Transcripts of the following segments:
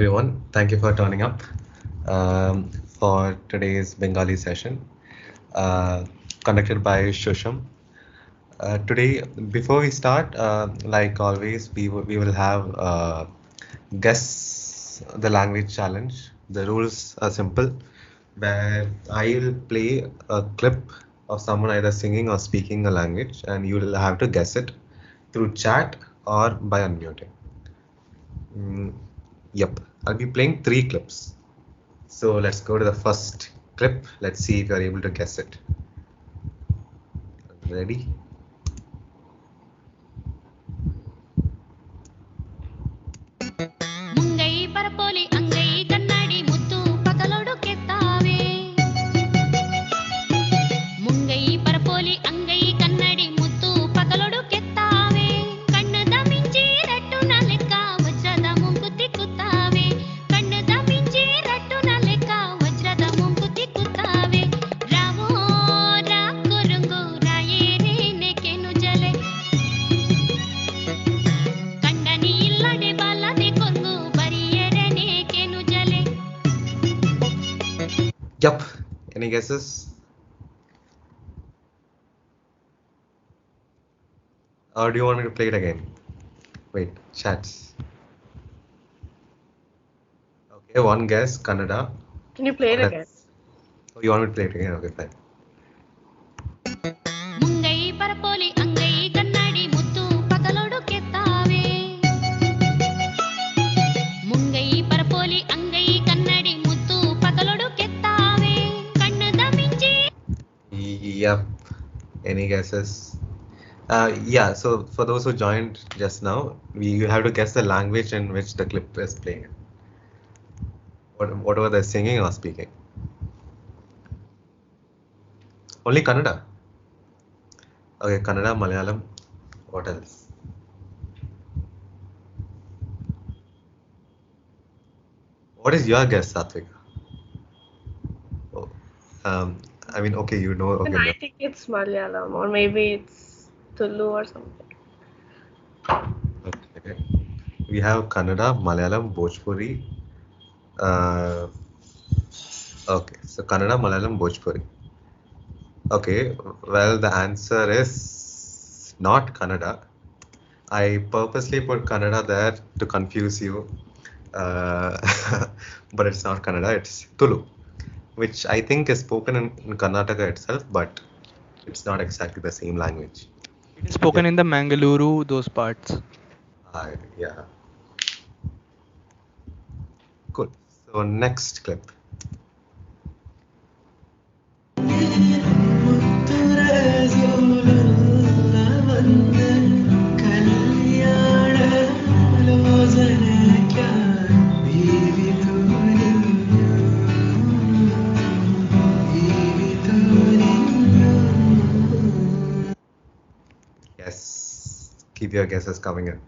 everyone. Thank you for turning up for today's Bengali session conducted by Shusham. Today, before we start, like always, we will have guess the language challenge. The rules are simple, where I will play a clip of someone either singing or speaking a language, and you will have to guess it through chat or by unmuting. Mm, yep, I'll be playing 3 clips. So let's go to the first clip. Let's see if you're able to guess it. Ready? ಮುಂಗೈ ಪರಪೋಲಿ ಅಂಗೈ ಕನ್ನಡಿ ಮುತ್ತು ಪಗಲೊಡು ಕೆತ್ತಾವೆ ಮುಂಗೈ ಪರಪೋಲಿ ಅಂಗೈ ಕನ್ನಡಿ ಮುತ್ತು ಪಗಲೊಡು ಕೆತ್ತಾವೆ ಕಣ್ಣದ ಮಿಂಚಿ ರಟ್ಟುನ ಲೆಕ್ಕ ವಜ್ರದ ಮುಂಗುತಿ ಕುತ್ತಾವೆ ಕಣ್ಣದ ಮಿಂಚಿ ರಟ್ಟುನ ಲೆಕ್ಕ ವಜ್ರದ ಮುಂಗುತಿ ಕುತ್ತಾವೆ ರಾವೋ ರಾ ಕೊರಂಗು ರಾಯೇರೆ ನೆಕೆನು ಜಲೆ ಕಂಡನಿ ಇಲ್ಲಡೆ ಬಾಲದೆ Kongu ಬರಿಯರೆ ನೆಕೆನು ಜಲೆ. Yup. Any guesses? Or do you want me to play it again? Wait, chats. Okay, one guess, Kannada. Can you play it What again? else? Oh, you want me to play it again? Okay, fine. ಮುಂಗೈ ಪರಪೋಲಿ ಅಂಗೈ ಕನ್ನಡಿ ಮುತ್ತು ಪಗಲೊಡು ಕೆತ್ತಾವೆ ಮುಂಗೈ ಪರಪೋಲಿ ಅಂಗೈ ಕನ್ನಡಿ ಮುತ್ತು ಪಗಲೊಡು ಕೆತ್ತಾವೆ ಕಣ್ಣದ ಮಿಂಚಿ. Yep. Any guesses? Yeah, so for those who joined just now, you have to guess the language in which the clip is playing. Whatever they're singing or speaking. Only Kannada? Okay, Kannada, Malayalam. What else? What is your guess, Satvik? Oh, I mean, okay, you know. Okay, I think it's Malayalam or maybe it's Tulu or something. okay. We have Kannada, Malayalam, Bhojpuri. Okay, so Kannada, Malayalam, Bhojpuri. Okay, well, the answer is not Kannada. I purposely put Kannada there to confuse you, but it's not Kannada, it's Tulu, which I think is spoken in Karnataka itself, but it's not exactly the same language. It is spoken in the Mangaluru, those parts. Yeah. Cool. So next clip. Yes, keep your guesses coming in.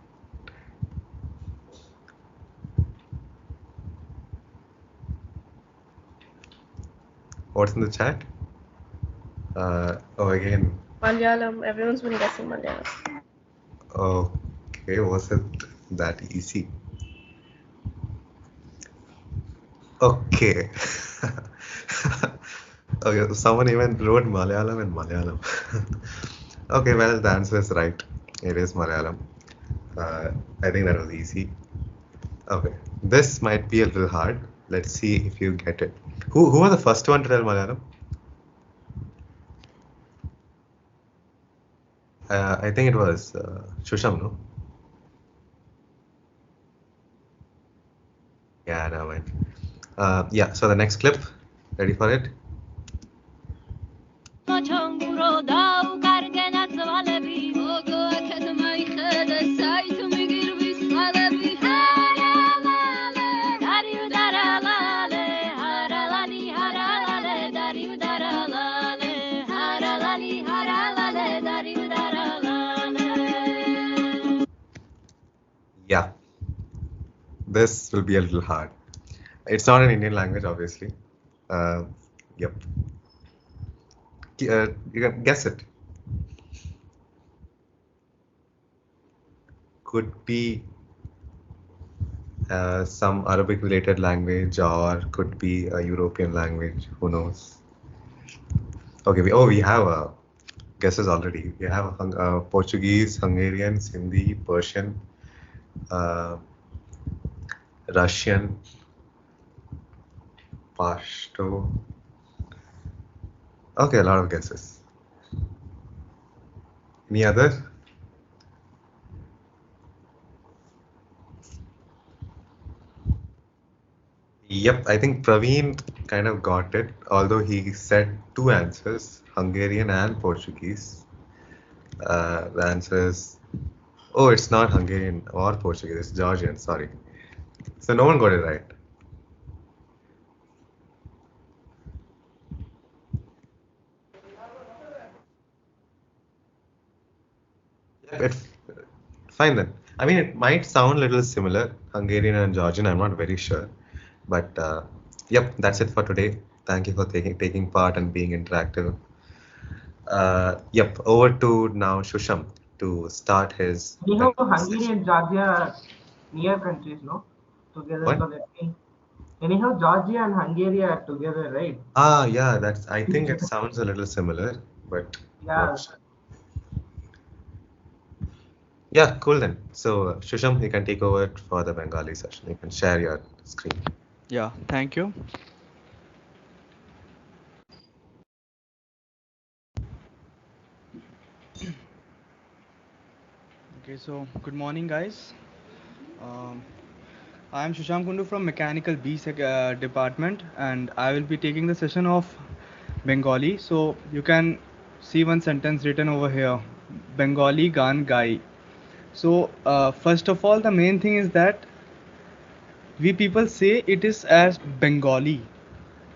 What's in the chat? Oh, again. Malayalam. Everyone's been guessing Malayalam. Okay, was it that easy? Okay. Okay, someone even wrote Malayalam and Malayalam. Okay, well, the answer is right. It is Malayalam. I think that was easy. Okay, this might be a little hard. Let's see if you get it. Who was the first one to tell Malayalam? I think it was Shusham, no? Yeah, no mind. Yeah, so the next clip. Ready for it? Yeah, this will be a little hard. It's not an Indian language, obviously. Yep. You can guess it. Could be some Arabic related language, or could be a European language. Who knows? Okay, we have guesses already. We have Portuguese, Hungarian, Hindi, Persian, uh, Russian, Pashto. Okay, a lot of guesses. Any other? Yep, I think Praveen kind of got it, although he said two answers, Hungarian and Portuguese. The answer is, oh, it's not Hungarian or Portuguese, it's Georgian, sorry. So no one got it right. Yep, it's fine then. I mean, it might sound a little similar, Hungarian and Georgian, I'm not very sure. But yep, that's it for today. Thank you for taking part and being interactive. Yep, over to now Shusham to start his Anyhow, Bengali Hungary session. and Georgia are near countries, no? Together, What? so let me. Anyhow, Georgia and Hungary are together, right? Ah, yeah, that's. I think it sounds a little similar, but not Yeah. sure. Yeah, cool then. So, Shusham, you can take over for the Bengali session. You can share your screen. Yeah, thank you. Okay, so good morning, guys. Um, I am Shusham Kundu from Mechanical department, and I will be taking the session of Bengali. So you can see one sentence written over here: Bengali Gaan Gai. So first of all, the main thing is that we people say it is as Bengali,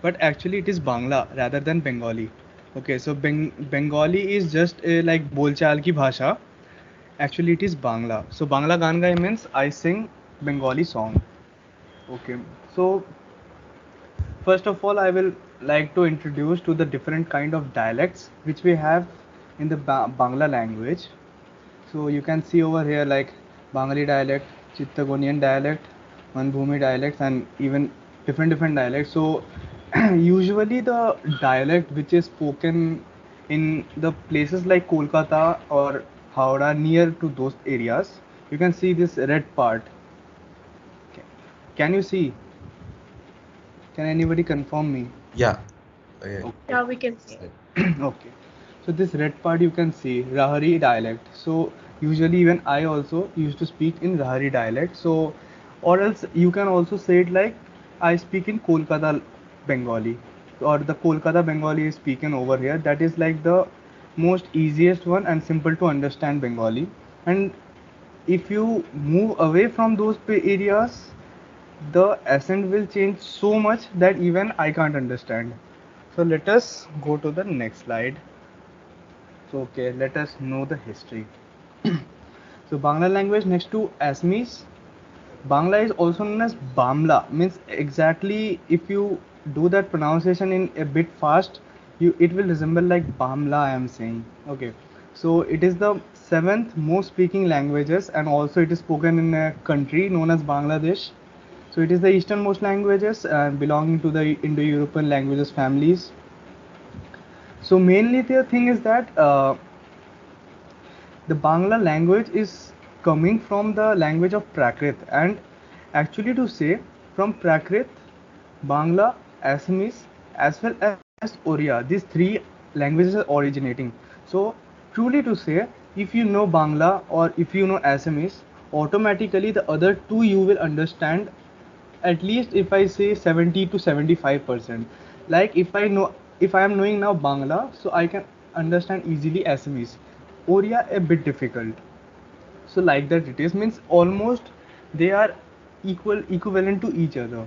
but actually it is Bangla rather than Bengali. Okay, so Bengali is just like bolchal ki bhasha. Actually, it is Bangla. So Bangla Gaan Gai means I sing Bengali song. Okay, so first of all, I will like to introduce to the different kind of dialects which we have in the Bangla language. So you can see over here like Bengali dialect, Chittagonian dialect, Manbhumi dialects, and even different dialects. So usually the dialect which is spoken in the places like Kolkata or Howrah near to those areas, you can see this red part. Okay. Can you see? Can anybody confirm me? Yeah. Okay. Okay. Yeah, we can see. Okay. So this red part you can see Rahari dialect. So usually even I also used to speak in Rahari dialect. So or else you can also say it like I speak in Kolkata Bengali, or the Kolkata Bengali is spoken over here. That is like the most easiest one and simple to understand Bengali. And if you move away from those areas, the accent will change so much that even I can't understand. So let us go to the next slide. So okay, let us know the history. So Bangla language next to Assamese, Bangla is also known as Bamla. Means exactly if you do that pronunciation in a bit fast, you it will resemble like Bamla. I am saying. Okay. So it is the seventh most speaking languages, and also it is spoken in a country known as Bangladesh. So it is the easternmost languages and belonging to the Indo-European languages families. So mainly the thing is that the Bangla language is coming from the language of Prakrit, and actually to say from Prakrit, Bangla, Assamese as well as Oriya, these three languages are originating. So truly to say, if you know Bangla or if you know Assamese, automatically the other two you will understand, at least if I say 70 to 75%. Like if I am knowing now Bangla, so I can understand easily Assamese. Oriya a bit difficult. So like that it is, means almost they are equivalent to each other.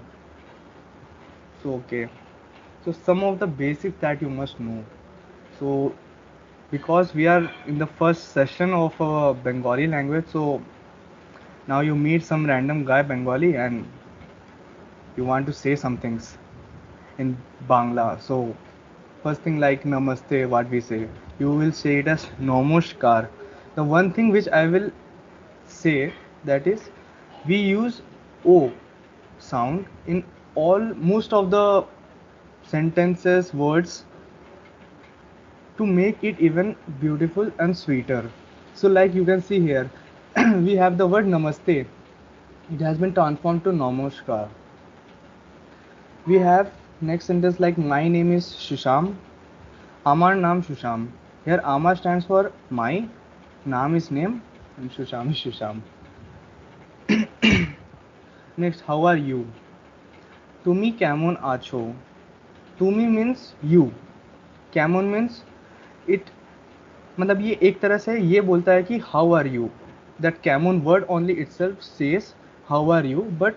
So okay. So some of the basics that you must know. So because we are in the first session of Bengali language, so now you meet some random guy Bengali and you want to say some things in Bangla. So first thing like namaste, what we say, you will say it as namaskar. The one thing which I will say, that is we use O sound in all most of the sentences, words, to make it even beautiful and sweeter. So, like you can see here, we have the word namaste. It has been transformed to namaskar. We have next sentence like my name is Shusham. Amar naam Shusham. Here Amar stands for my, Naam is name, and Shusham is Shusham. Next, how are you? Tumi কেমন আছো? Tumi means you. Kemun means it, मतलब ये एक तरह से ये बोलता है कि how are you. That kemun word only itself says how are you, but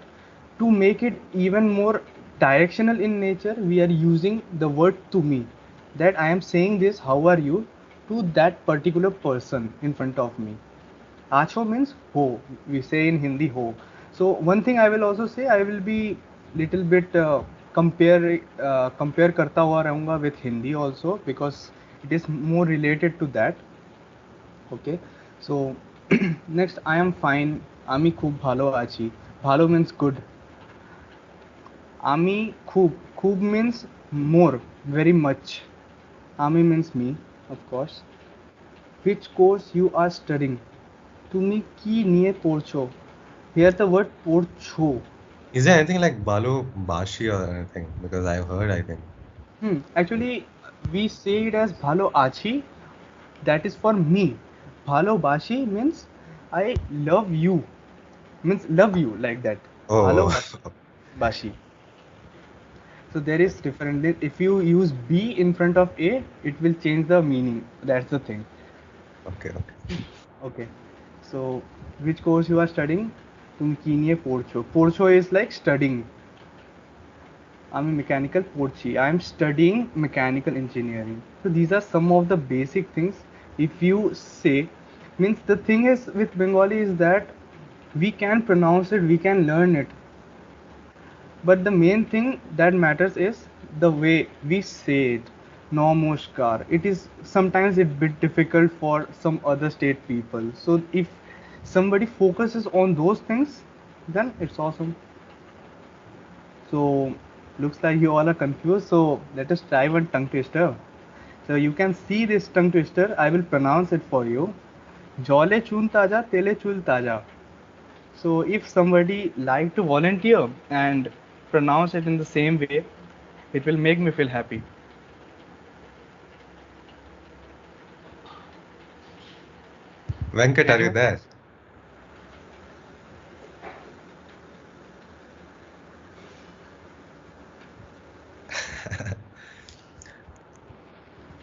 to make it even more directional in nature, we are using the word to me. That I am saying this how are you to that particular person in front of me. Acho means ho. We say in Hindi ho. So one thing I will also say, I will be little bit compare करता हुआ रहूँगा with Hindi also, because it is more related to that. Okay. So next, I am fine. আমি খুব ভালো আছি. ভালো means good. আমি খুব means more, very much. আমি means me, of course. Which course you are studying? তুমি কি নিয়ে পড়ছো? Here the word পড়ছো. Is there anything like Balu Bashi or anything? Because I've heard, I think. Actually, we say it as bhalo achi. That is for me. Bhalo bashi means I love you. Means love you, like that. Bhalo Oh, bashi. So there is different. If you use B in front of A, it will change the meaning. That's the thing. okay. Okay. So which course you are studying? तुम की निये पढ़ছো. पढ़ছো is like studying. I'm a mechanical porchi. I'm studying mechanical engineering. So these are some of the basic things. If you say, means the thing is with Bengali is that we can pronounce it, we can learn it. But the main thing that matters is the way we say it. Namaskar. It is sometimes a bit difficult for some other state people. So if somebody focuses on those things, then it's awesome. So looks like you all are confused. So let us try one tongue twister. So you can see this tongue twister. I will pronounce it for you. Jole chun taja, tele chul taja. So if somebody like to volunteer and pronounce it in the same way, it will make me feel happy. Venkat, are you Anyone there? else?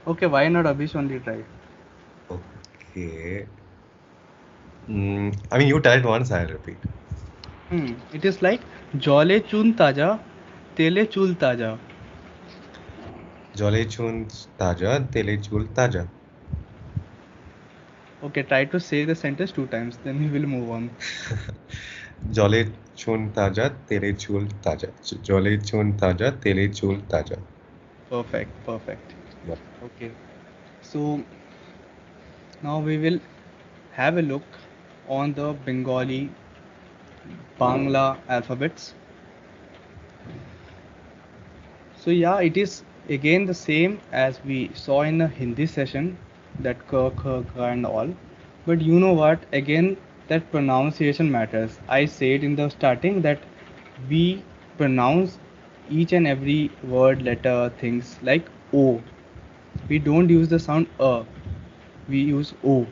Okay, why not Abhish only try? Okay. I mean, you tried once, I'll repeat. It is like Jole chun taja, tele chul taja. Jole chun taja, tele chul taja. Okay, try to say the sentence 2 times, then we will move on. Jole chun taja, tele chul taja. Jole chun taja, tele chul taja. Perfect. Yep. Okay, so now we will have a look on the Bengali Bangla alphabets. So yeah, it is again the same as we saw in the Hindi session, that k, kh, kha and all. But you know what? Again, that pronunciation matters. I said in the starting that we pronounce each and every word, letter, things like O. We don't use the sound we use O.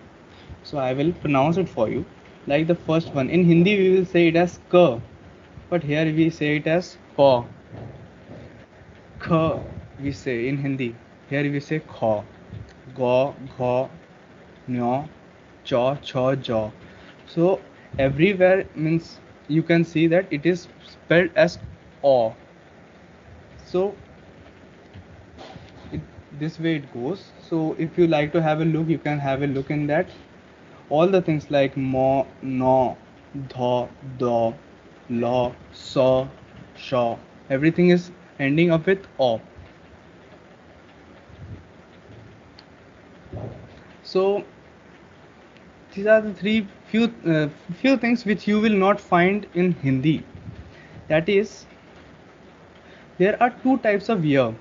So I will pronounce it for you. Like the first one. In Hindi we will say it as K, but here we say it as K. Kh we say in Hindi. Here we say kha. Ga, gha, nya, cha, cha, ja. So everywhere means you can see that it is spelled as o. So it, this way it goes. So if you like to have a look, you can have a look in that. All the things like mo, no, dha, da, la, sa, sha. Everything is ending up with o. So these are the few things which you will not find in Hindi. That is, there are two types of year.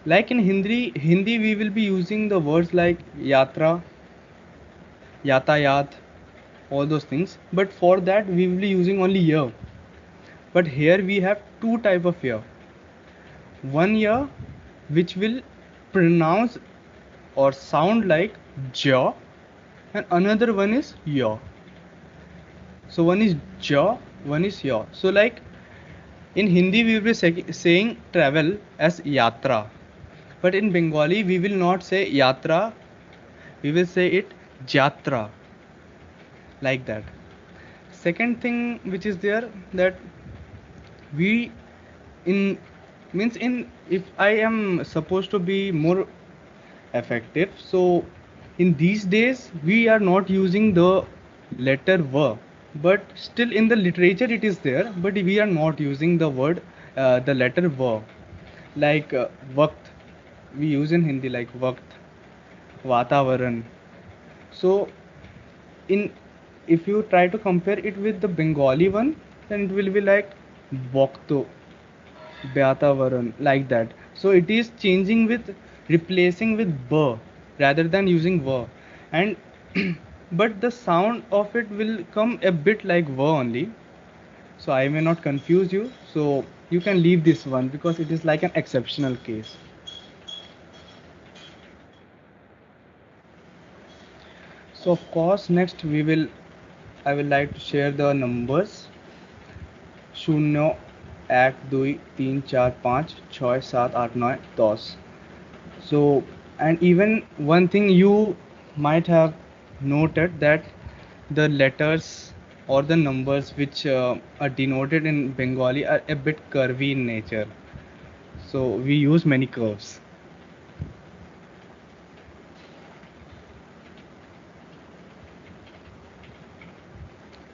Like in Hindi we will be using the words like yatra, yatayat, all those things. But for that we will be using only year. But here we have two type of year. One year which will pronounce or sound like jaw, and another one is yaw. So one is jaw, one is yaw. So like in Hindi we will be saying travel as yatra, but in Bengali we will not say yatra, we will say it jatra, like that. Second thing which is there, that we in means in, if I am supposed to be more effective, so in these days we are not using the letter v, but still in the literature it is there, but we are not using the word the letter v, like vakt we use in Hindi, like vakt, vatavaran. So in, if you try to compare it with the Bengali one, then it will be like Bokto, Vyatavaran, like that. So it is changing with, replacing with B rather than using V. And but the sound of it will come a bit like V only. So I may not confuse you. So you can leave this one because it is like an exceptional case. So of course next we will, I will like to share the numbers. शून्य एक दुई तीन चार पाँच छः सात आठ नौ दस. So, and even one thing you might have noted, that the letters or the numbers which are denoted in Bengali are a bit curvy in nature. So we use many curves.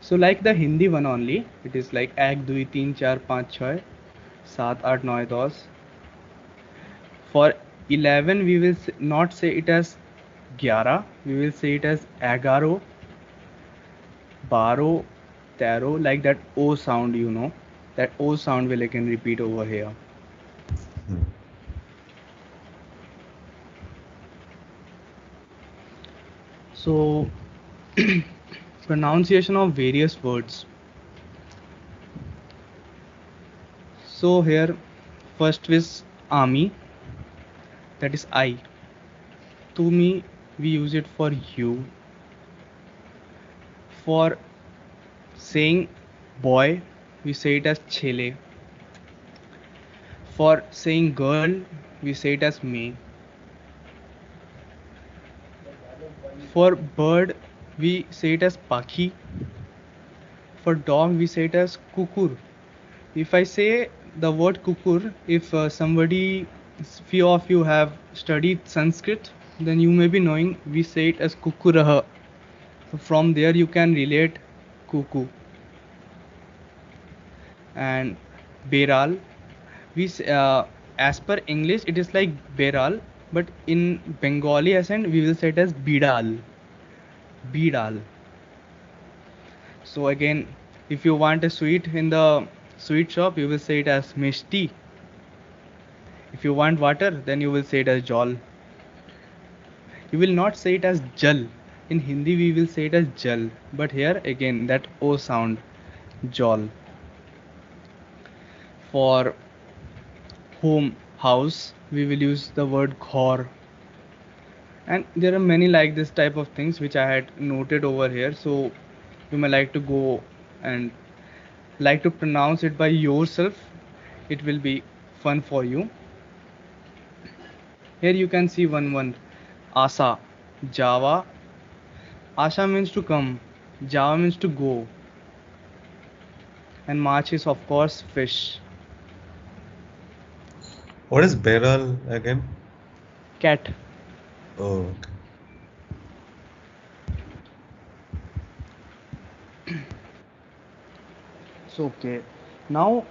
So like the Hindi one only, it is like एक दुई तीन चार पाँच छः सात आठ नौ दस. For 11 we will not say it as 11, we will say it as 11, 12, 13, like that O sound, you know, that O sound will again repeat over here. Hmm. So pronunciation of various words. So here first is army, that is I. To me we use it for you. For saying boy we say it as chele. For saying girl we say it as me. For bird we say it as pakhi. For dog we say it as kukur. If I say the word kukur, if somebody, few of you have studied Sanskrit, then you may be knowing we say it as kukurah. So from there you can relate kuku. And beral, we as per English it is like beral, but in Bengali accent we will say it as bidal. Bidal. So again, if you want a sweet in the sweet shop, you will say it as mishti. If you want water, then you will say it as jal. You will not say it as jal. In Hindi we will say it as jal, but here again that O sound, jal. For home, house, we will use the word ghor. And there are many like this type of things which I had noted over here. So you may like to go and like to pronounce it by yourself. It will be fun for you. Here you can see one asa, Java. Asha means to come, Java means to go, and March is of course fish. What is beral again? Cat. Oh, okay. So okay, now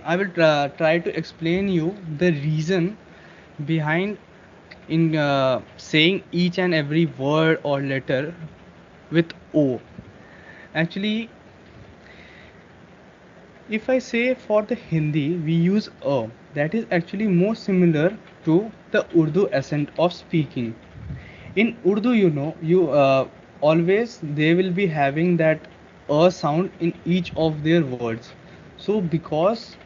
I will try to explain you the reason behind in saying each and every word or letter with O. Actually, if I say for the Hindi, we use a. That is actually more similar to the Urdu accent of speaking. In Urdu, you always they will be having that a sound in each of their words. So because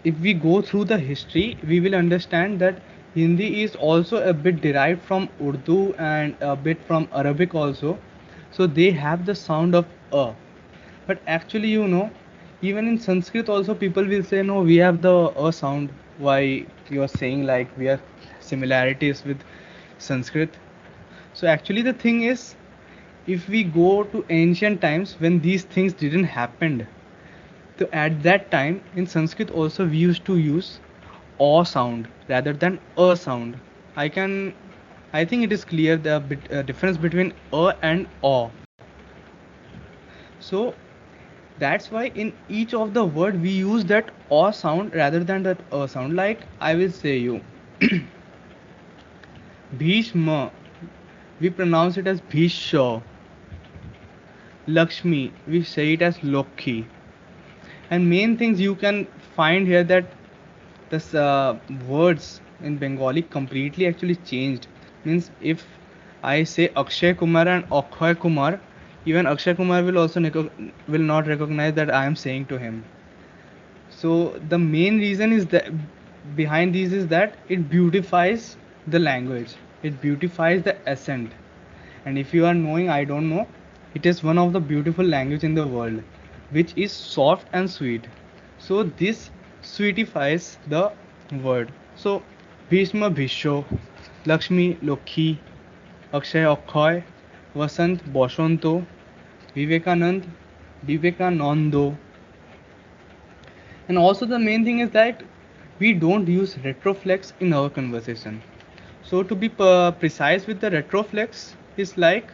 if we go through the history, we will understand that Hindi is also a bit derived from Urdu and a bit from Arabic also. So they have the sound of a. But actually, even in Sanskrit also people will say no, we have the a sound. Why you are saying like we have similarities with Sanskrit? So actually the thing is, if we go to ancient times when these things didn't happen, so at that time in Sanskrit also we used to use a sound rather than a sound. I think it is clear the difference between a and a. So that's why in each of the word we use that a sound rather than that a sound. Like I will say you Bhishma, we pronounce it as Bhisha. Lakshmi, we say it as Lokhi. And main things you can find here that this words in Bengali completely actually changed. Means if I say Akshay Kumar and Akshay Kumar, even Akshay Kumar will also will not recognize that I am saying to him. So the main reason is that behind these is that it beautifies the language. It beautifies the accent. And if you are knowing, I don't know, it is one of the beautiful language in the world, which is soft and sweet. So this sweetifies the word. So Bhishma Bhisho, Lakshmi Lokhi, Akshay Akshay, Vasant Boshanto, Vivekanand Vivekanando. And also the main thing is that we don't use retroflex in our conversation. So to be precise with the retroflex is like,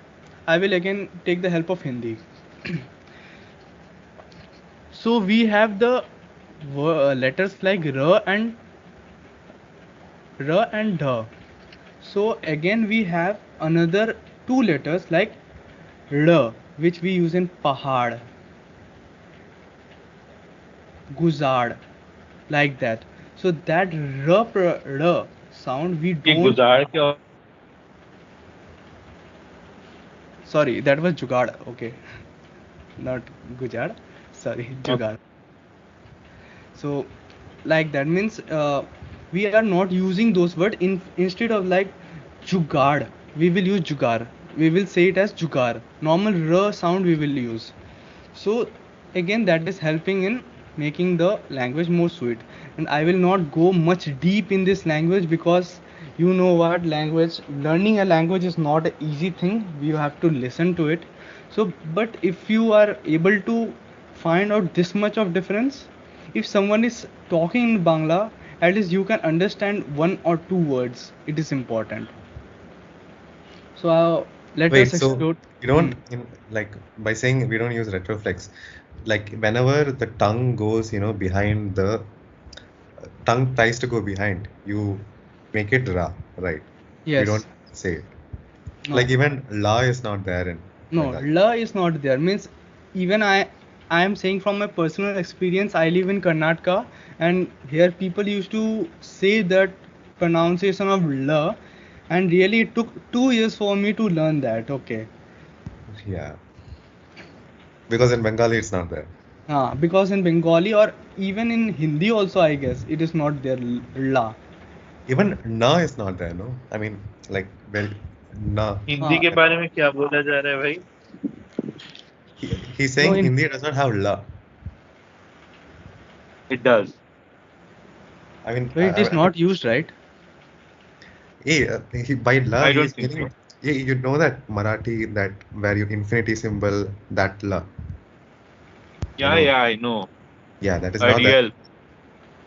I will again take the help of Hindi. So we have the letters like r and dha. So again we have another two letters like r, which we use in pahad, guzad, like that. So that r sound we ये don't. गुजार के और Sorry, that was jugad. Okay, not gujad. Sorry, jugad. So like that means we are not using those words instead of like jugaad, we will use jugar. We will say it as jugar. Normal r sound we will use. So again that is helping in making the language more sweet. And I will not go much deep in this language because you know what, language learning a language is not an easy thing. You have to listen to it. So but if you are able to find out this much of difference, if someone is talking in Bangla, at least you can understand one or two words. It is important. So let Wait, us so explore. you don't like by saying we don't use retroflex, like whenever the tongue goes, behind the tongue tries to go behind, you make it ra, right? You Yes. don't say it. No. Like even la is not there in No, Bengali. la is not there. Means even I am saying from my personal experience. I live in Karnataka, and here people used to say that pronunciation of la, and really it took 2 years for me to learn that. Okay. Yeah, because in Bengali it's not there. Because in Bengali or even in Hindi also, I guess it is not there. La. Even na is not there, no? I mean, like, well, na. Hindi हाँ, के बारे में क्या बोला जा रहा है भाई? He's no, saying in Hindi does not have la. It does. I mean, but it is not used, right? by la, I he don't is think meaning, so. you know that Marathi, that where you infinity symbol, that la. Yeah, know. yeah, I know. Yeah, that is not there. Ideal.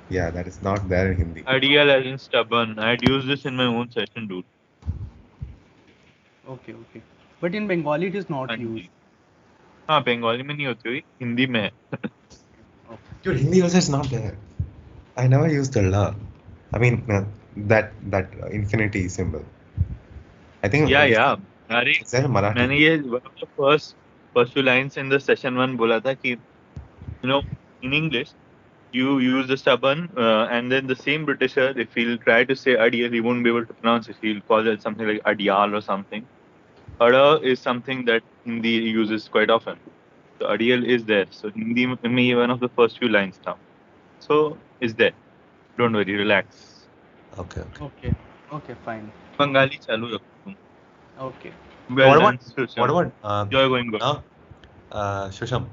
Yeah, that is not there in Hindi. Ideal as in stubborn. I'd use this in my own session, dude. Okay, okay. But in Bengali it is not हाँ used. जी. हाँ, बंगाली में नहीं होती हुई, हिंदी में है. Okay. Dude, Hindi also is not there. I never used the la. I mean, that infinity symbol. I think Yeah, yeah. अरे is there in Marathi? मैंने ये one of the first few lines in the session one बोला था कि in English, you use the stubborn, and then the same Britisher, if he'll try to say adial, he won't be able to pronounce it. He'll call it something like adial or something. Ada is something that Hindi uses quite often. So adial is there. So Hindi may be one of the first few lines now. So is there. Don't worry, relax. Okay. Okay, fine. Bengali chalu rakho tum. Okay. Well What done, about Shusham. You're going good. na? Shusham,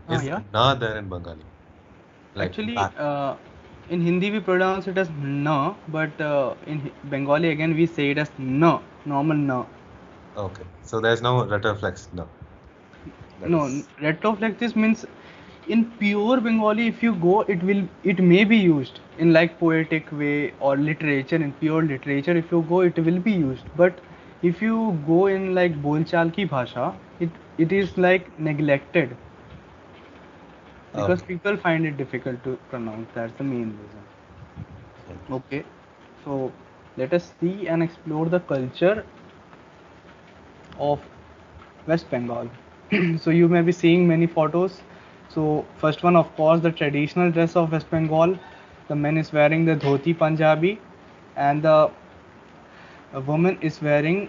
is Yeah. na there in Bengali? Like Actually, back. in Hindi we pronounce it as na, but in Bengali again we say it as na, normal na. Okay. So there's no retroflex. No. That No, is. retroflexes means in pure Bengali, if you go, it may be used in like poetic way or literature. In pure literature, if you go, it will be used. But if you go in like bolchal ki bhasha, it is like neglected because Okay. people find it difficult to pronounce. That's the main reason. Okay, so let us see and explore the culture of West Bengal. So you may be seeing many photos. So first one, of course, the traditional dress of West Bengal. The man is wearing the dhoti Punjabi, and the woman is wearing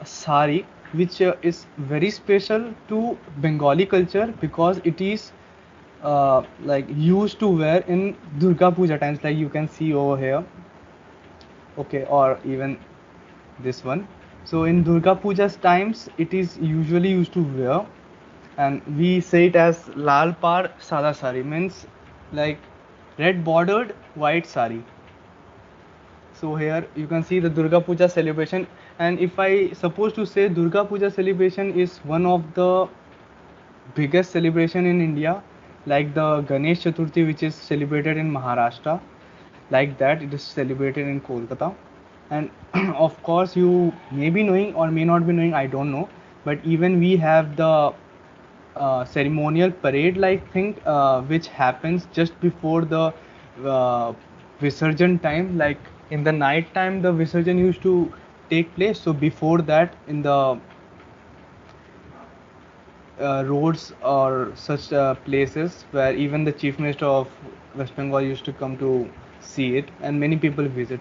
a sari, which is very special to Bengali culture because it is like used to wear in Durga Puja times, like you can see over here. Okay, or even this one. So in Durga Puja's times, it is usually used to wear, and we say it as lal par sada sari, means like red bordered white sari. So here you can see the Durga Puja celebration, and if I suppose to say Durga Puja celebration is one of the biggest celebration in India, like the Ganesh Chaturthi, which is celebrated in Maharashtra, like that it is celebrated in Kolkata. And of course, you may be knowing or may not be knowing, I don't know, but even we have the ceremonial parade like thing, which happens just before the uh, Visarjan time. Like in the night time, the Visarjan used to take place. So before that, in the roads or such places where even the chief minister of West Bengal used to come to see it, and many people visit.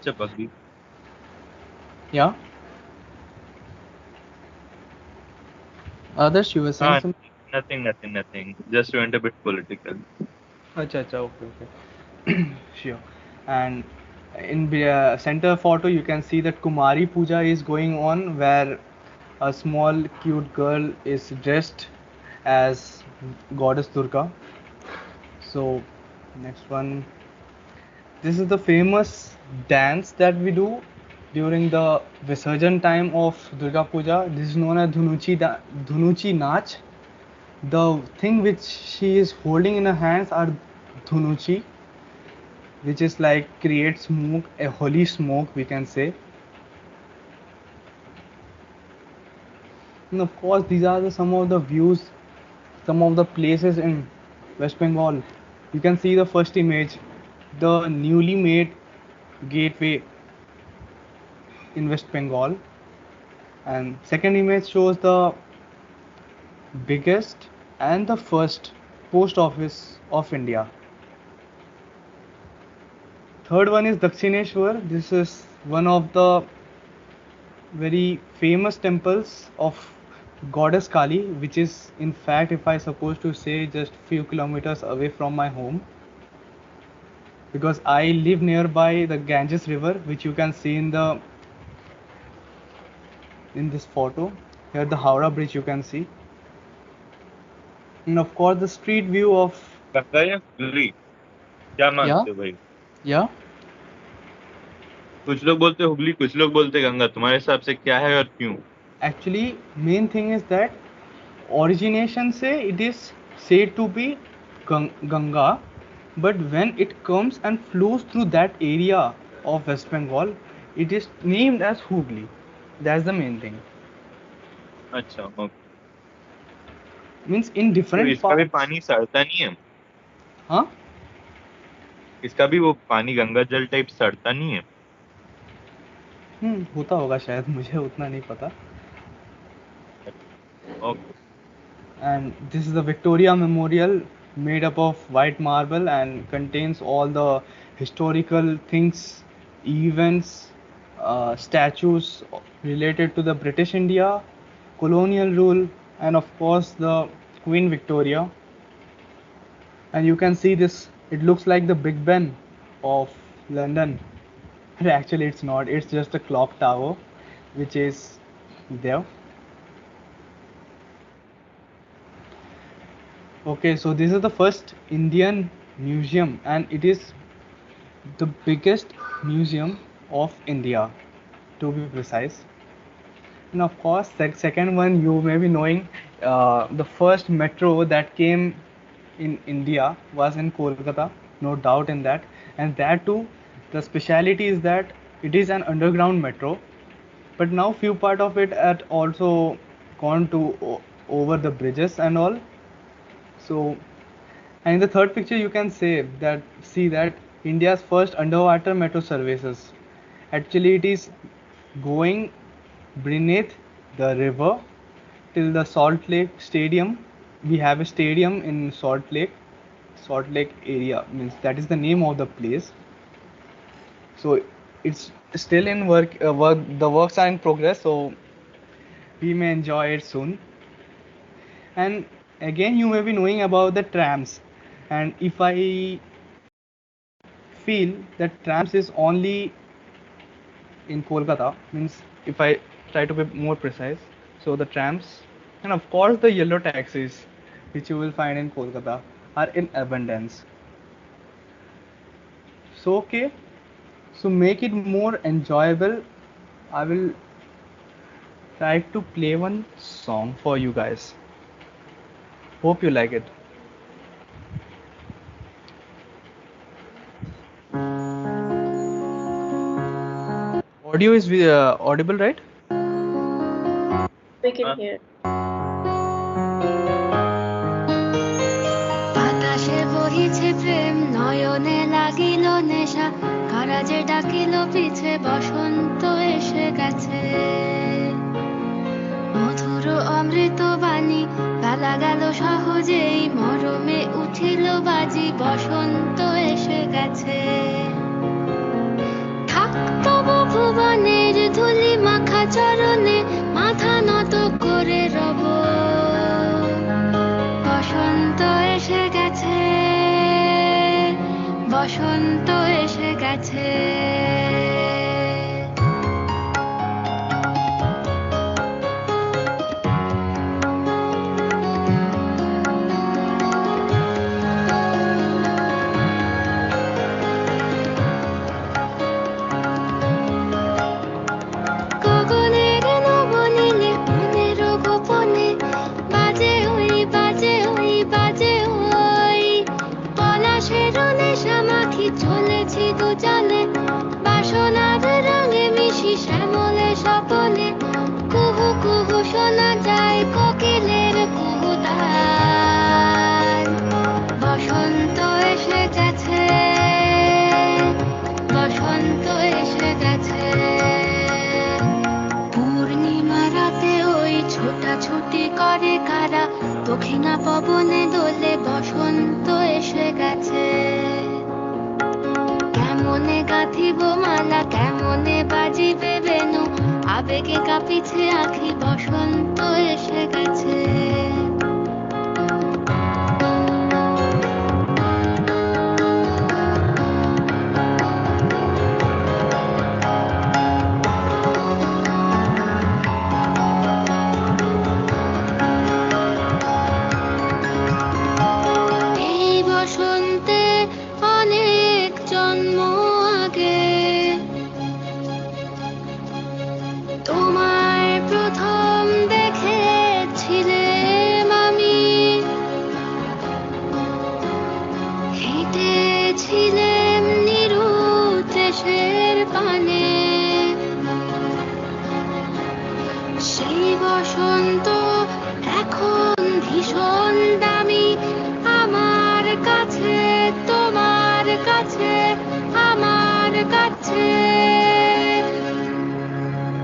Chap agreed. Yeah. Others, you were saying Ah, something? nothing. Just went a bit political. Acha, acha, okay. Sure. And in the center photo, you can see that Kumari Puja is going on, where a small cute girl is dressed as goddess Durga. So, next one. This is the famous dance that we do during the Visarjan time of Durga Puja. This is known as Dhunuchi Nach. The thing which she is holding in her hands are Dhunuchi, which is like create smoke, a holy smoke, we can say. And of course, these are some of the views, some of the places in West Bengal. You can see the first image, the newly made gateway in West Bengal, and second image shows the biggest and the first post office of India. Third one is Dakshineshwar. This is one of the very famous temples of goddess Kali, which is in fact, if I suppose to say, just few kilometers away from my home, because I live nearby the Ganges River, which you can see in this photo. Here the Howrah Bridge you can see, and of course the street view of. Ganga या हुगली? क्या Yeah, मानते हो भाई? yeah. कुछ लोग बोलते हुगली, कुछ लोग बोलते गंगा. तुम्हारे हिसाब से क्या है और क्यों? Actually, main thing is that origination say it is said to be Ganga, but when it comes and flows through that area of West Bengal, it is named as Hooghly. That's the main thing. अच्छा, okay. Means in तो different इसका भी parts. पानी सड़ता नहीं है? Huh? इसका भी वो पानी गंगा जल टाइप सड़ता नहीं है? होता होगा शायद, मुझे उतना नहीं पता. Okay. and this is the Victoria Memorial, made up of white marble and contains all the historical things, events, statues related to the British India, colonial rule, and of course the Queen Victoria. And you can see this, it looks like the Big Ben of London. But actually it's not, it's just a clock tower which is there. Okay, so this is the first Indian museum, and it is the biggest museum of India, to be precise. And of course, second one you may be knowing, the first metro that came in India was in Kolkata, no doubt in that. And that too, the speciality is that it is an underground metro, but now few part of it had also gone to over the bridges and all. So, and in the third picture, you can see that India's first underwater metro services. Actually, it is going beneath the river till the Salt Lake Stadium. We have a stadium in Salt Lake area, means that is the name of the place. So it's still in work. The works are in progress, so we may enjoy it soon. And again, you may be knowing about the trams, and if I feel that trams is only in Kolkata, means if I try to be more precise, so the trams and of course the yellow taxis which you will find in Kolkata are in abundance. So okay, so make it more enjoyable, I will try to play one song for you guys. Hope you like it. Audio is audible, right? We can hear. বাতাসে বহিছে প্রেম নয়নে লাগিল নেশা কারা যে ডাকিল পিছে বসন্ত এসে গেছে মধুর অমৃত বাণী বেলা গেল সহজেই মরমে উঠিল বাজি বসন্ত এসে গেছে থাক তবু ভুবনের ধুলি মাখা চরণে মাথা নত করে রব বসন্ত এসে গেছে বসন্ত এসে গেছে গগনের নবনীলে মনের গোপনে বাজে ওই বাজে ওই বাজে ওই পলাশের নেশা মাখি চলেছি দুজনে বাসনার রঙে মিশি শ্যামলে সপনে কুহু কুহু শোনা যায় কোকিলের কুহুতান বসন্ত এসে গেছে বসন্ত এসে গেছে পূর্ণিমা রাতে ওই ছোটাছুটি করে কারা দক্ষিণা পবনে দোলে বসন্ত এসে গেছে কেমনে গাঁথিব মালা কেমনে বাজিবে বেনু আবেগে কাঁপিছে আঁখি বসন্ত এসে গেছে এই বসন্তে অনেক জন্ম আগে তোমায় প্রথম দেখেছিলাম আমি হেঁটেছিলাম নিরুদ্দেশের পানে সেই বসন্ত এখন ভীষণ দামি আমার কাছে তোমার কাছে আমার কাছে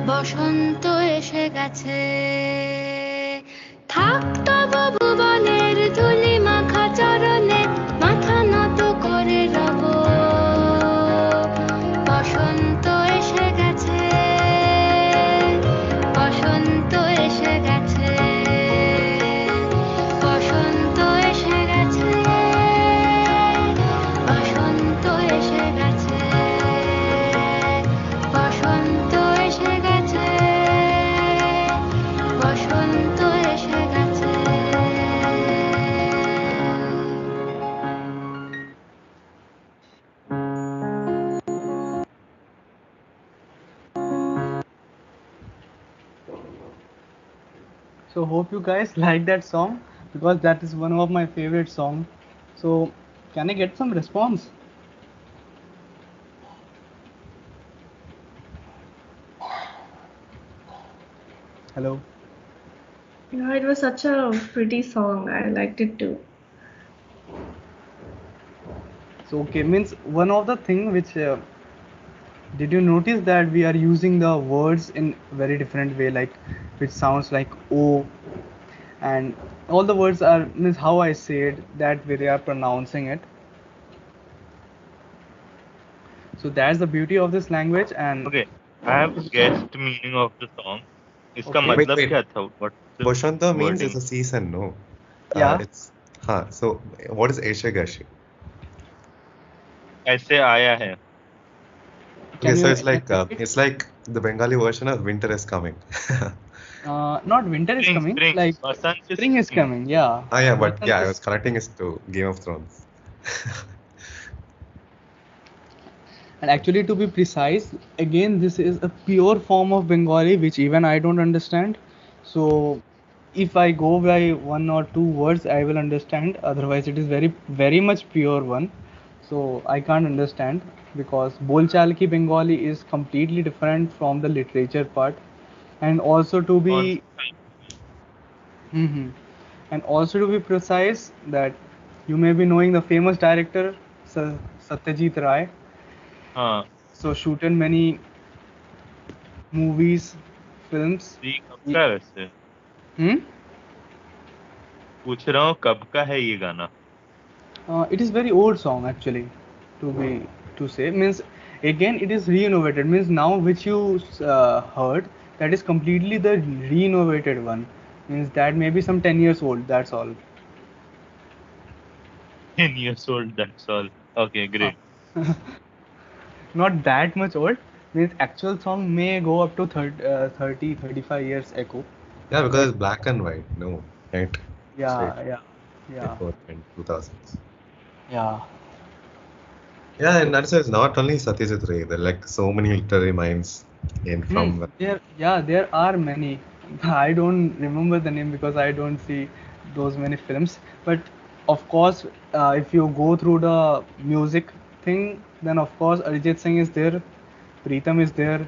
বসন্ত এসে গেছে থাক তবু ভুবনের ধুলি মাখা চরণে মাথা নত করে রব। বসন্ত এসে গেছে, বসন্ত এসে গেছে, বসন্ত এসে গেছে, বসন্ত এসে গেছে, বসন্ত এসে গেছে, বসন্ত এসে গেছে। So hope you guys like that song because that is one of my favorite songs. So can I get some response? Hello. Yeah, it was such a pretty song. I liked it too. So okay, means one of the thing which did you notice that we are using the words in very different way, like which sounds like O, and all the words are means how I say it that way they are pronouncing it. So that's the beauty of this language. And Okay, I have guessed meaning of the song. इसका okay, Wait, मतलब wait. क्या था? What the Bashanta means it's wording? a season, no? yeah. It's so what is Aishagashi? ऐसे आया है. Okay, Can so you it's like the Bengali version of winter is coming. not winter is coming, Spring. like Basant is spring is spring. coming, yeah. Ah, yeah, but Basant yeah, I is- was connecting it to Game of Thrones. And actually, to be precise, again, this is a pure form of Bengali which even I don't understand. So, if I go by one or two words, I will understand. Otherwise, it is very, very much pure one. So, I can't understand because Bolchal ki Bengali is completely different from the literature part. And also to कौन be Mhm. And also to be precise, that you may be knowing the famous director Satyajit Ray. हाँ So shooted many movies, films. ये कब का है वैसे? Hmm? पूछ रहा हूँ कब का है ये गाना? It is very old song actually. To say means again it is re-innovated means now which you heard that is completely the re-innovated one means that may be some 10 years old. That's all. 10 years old, that's all. Okay, great. Not that much old. Means actual song may go up to 30 35 years ago. Yeah, because But it's black and white, no, right? Straight yeah. before 2000s. Yeah. Yeah, and that's why it's not only Satyajit Ray. There are like so many literary minds in from. There are many. I don't remember the name because I don't see those many films. But of course, if you go through the music thing, then of course Arijit Singh is there, Pritam is there,